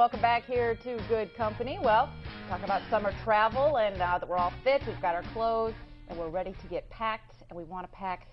welcome back here to Good Company. Well, talking about summer travel, and now that we're all fit, we've got our clothes, and we're ready to get packed, and we want to pack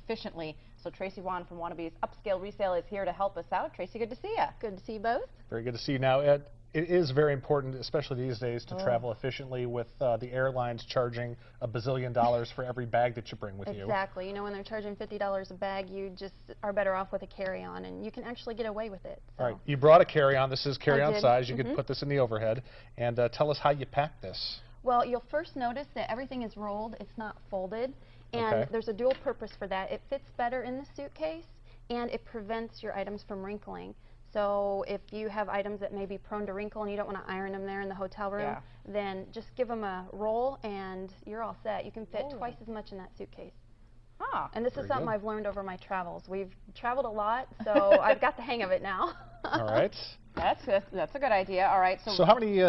efficiently. So Tracy Wann from Wannabe's Upscale Resale is here to help us out. Tracy, good to see you. Good to see you both. Very good to see you. Now, Ed, it is very important, especially these days, to travel efficiently with the airlines charging $1 bazillion for every bag that you bring with you. Exactly. You know, when they're charging $50 a bag, you just are better off with a carry-on, and you can actually get away with it. So. All right. You brought a carry-on. This is carry-on size. You could put this in the overhead. And tell us how you pack this. Well, you'll first notice that everything is rolled. It's not folded. And there's a dual purpose for that. It fits better in the suitcase, and it prevents your items from wrinkling. So if you have items that may be prone to wrinkle and you don't want to iron them there in the hotel room, then just give them a roll and you're all set. You can fit twice as much in that suitcase. Ah, and this is something I've learned over my travels. We've traveled a lot, so I've got the hang of it now. All right. That's a good idea. All right. So how many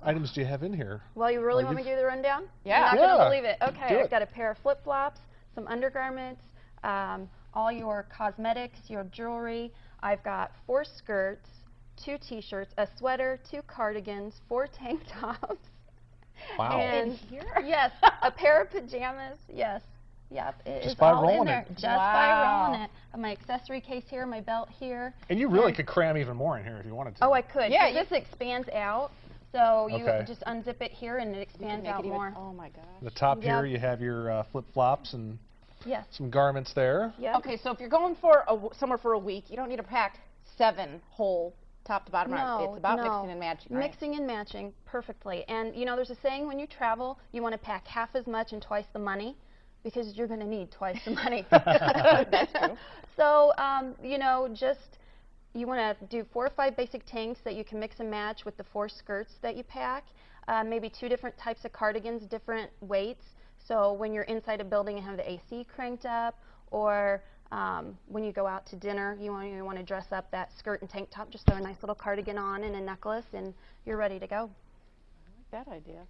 items do you have in here? Well, you really want me to do the rundown? Yeah. You're not going to believe it. Okay, I've got a pair of flip-flops, some undergarments, all your cosmetics, your jewelry. I've got 4 skirts, 2 t-shirts, a sweater, 2 cardigans, 4 tank tops. Wow. And yes, a pair of pajamas. Yes. Yep, it is by all rolling in there. it. Just by rolling it. My accessory case here, my belt here. And you really could cram even more in here if you wanted to. Oh, I could. Yeah, this expands out. So you just unzip it here and it expands out more. Oh my gosh. The top here you have your flip-flops and some garments there. Yep. Okay, so if you're going for somewhere for a week, you don't need to pack 7 whole top to bottom. It's about mixing and matching, right? Mixing and matching perfectly. And you know, there's a saying, when you travel, you want to pack half as much and twice the money, because you're going to need twice the money. That's true. So, you know, you want to do 4 or 5 basic tanks that you can mix and match with the 4 skirts that you pack. Maybe 2 different types of cardigans, different weights. So when you're inside a building and have the AC cranked up, or when you go out to dinner, you want to dress up that skirt and tank top, just throw a nice little cardigan on and a necklace, and you're ready to go. I like that idea.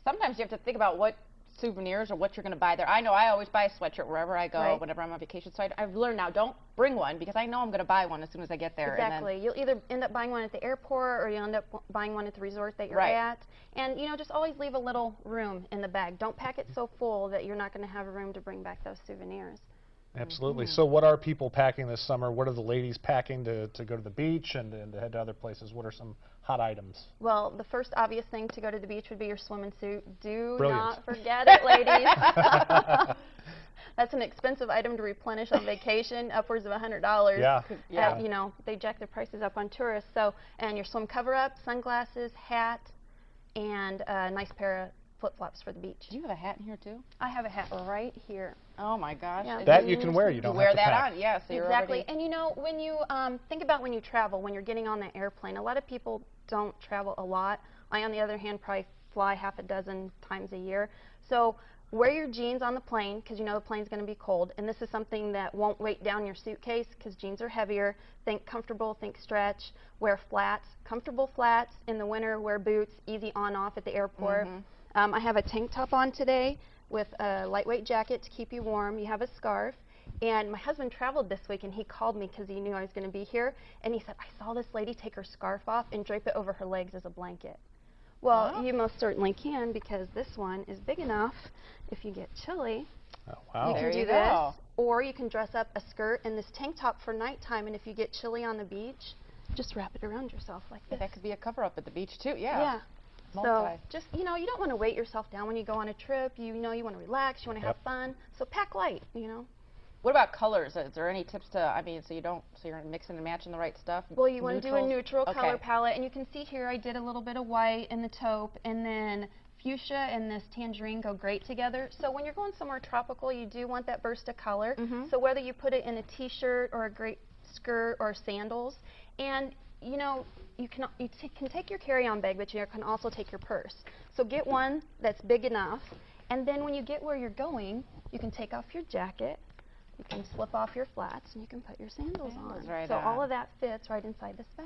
Sometimes you have to think about what souvenirs or what you're going to buy there. I know I always buy a sweatshirt wherever I go, whenever I'm on vacation. So I've learned now, don't bring one, because I know I'm going to buy one as soon as I get there. Exactly. You'll either end up buying one at the airport, or you'll end up buying one at the resort that you're at. And, you know, just always leave a little room in the bag. Don't pack it so full that you're not going to have room to bring back those souvenirs. Absolutely. So what are people packing this summer? What are the ladies packing to go to the beach and to head to other places? What are some hot items? Well, the first obvious thing to go to the beach would be your swimming suit. Do not forget it, ladies. That's an expensive item to replenish on vacation, upwards of $100. Yeah. You know, they jack their prices up on tourists. So, and your swim cover-up, sunglasses, hat, and a nice pair of flip-flops for the beach. Do you have a hat in here too? I have a hat right here. Oh my gosh. Yeah. That you can wear. You don't wear have to that pack. on. Yeah, so you're exactly. And you know, when you think about when you travel, when you're getting on that airplane, a lot of people don't travel a lot. I, on the other hand, probably fly half a dozen times a year. So wear your jeans on the plane, because you know the plane's going to be cold. And this is something that won't weight down your suitcase, because jeans are heavier. Think comfortable, think stretch. Wear flats, comfortable flats. In the winter, wear boots, easy on-off at the airport. I have a tank top on today with a lightweight jacket to keep you warm. You have a scarf. And my husband traveled this week, and he called me because he knew I was going to be here. And he said, I saw this lady take her scarf off and drape it over her legs as a blanket. Well, you most certainly can, because this one is big enough. If you get chilly, you can do this. Or you can dress up a skirt and this tank top for nighttime. And if you get chilly on the beach, just wrap it around yourself like this. That could be a cover-up at the beach too. Yeah. So just, you know, you don't want to weight yourself down when you go on a trip. You know, you want to relax, you want to have fun. So pack light, you know. What about colors? Is there any tips to, I mean, so you're mixing and matching the right stuff? Well, you want to do a neutral color palette. And you can see here I did a little bit of white in the taupe, and then fuchsia and this tangerine go great together. So when you're going somewhere tropical, you do want that burst of color. So whether you put it in a t-shirt or a great skirt or sandals, and you know, you can take your carry-on bag, but you can also take your purse. So get one that's big enough, and then when you get where you're going, you can take off your jacket, you can slip off your flats, and you can put your sandals on. So all of that fits right inside this bag.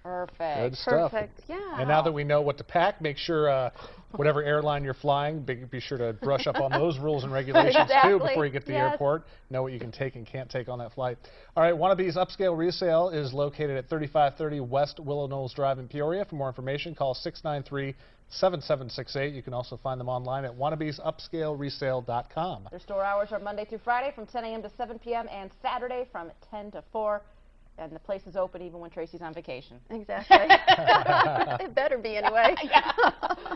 Perfect. Good stuff. Perfect, yeah. And now that we know what to pack, make sure whatever airline you're flying, be sure to brush up on those rules and regulations too Exactly. before you get to the Yes. airport. Know what you can take and can't take on that flight. All right, Wannabe's Upscale Resale is located at 3530 West Willow Knolls Drive in Peoria. For more information, call 693-7768. You can also find them online at wannabesupscaleresale.com. Their store hours are Monday through Friday from 10 a.m. to 7 p.m. and Saturday from 10 to 4. And the place is open even when Tracy's on vacation. Exactly. It better be anyway. Yeah.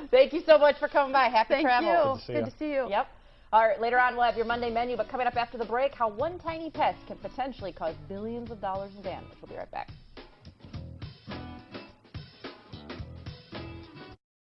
Thank you so much for coming by. Happy Thank travel. you. Good To see you. Yep. All right, later on we'll have your Monday menu, but coming up after the break, how one tiny pet can potentially cause billions of dollars in damage. We'll be right back.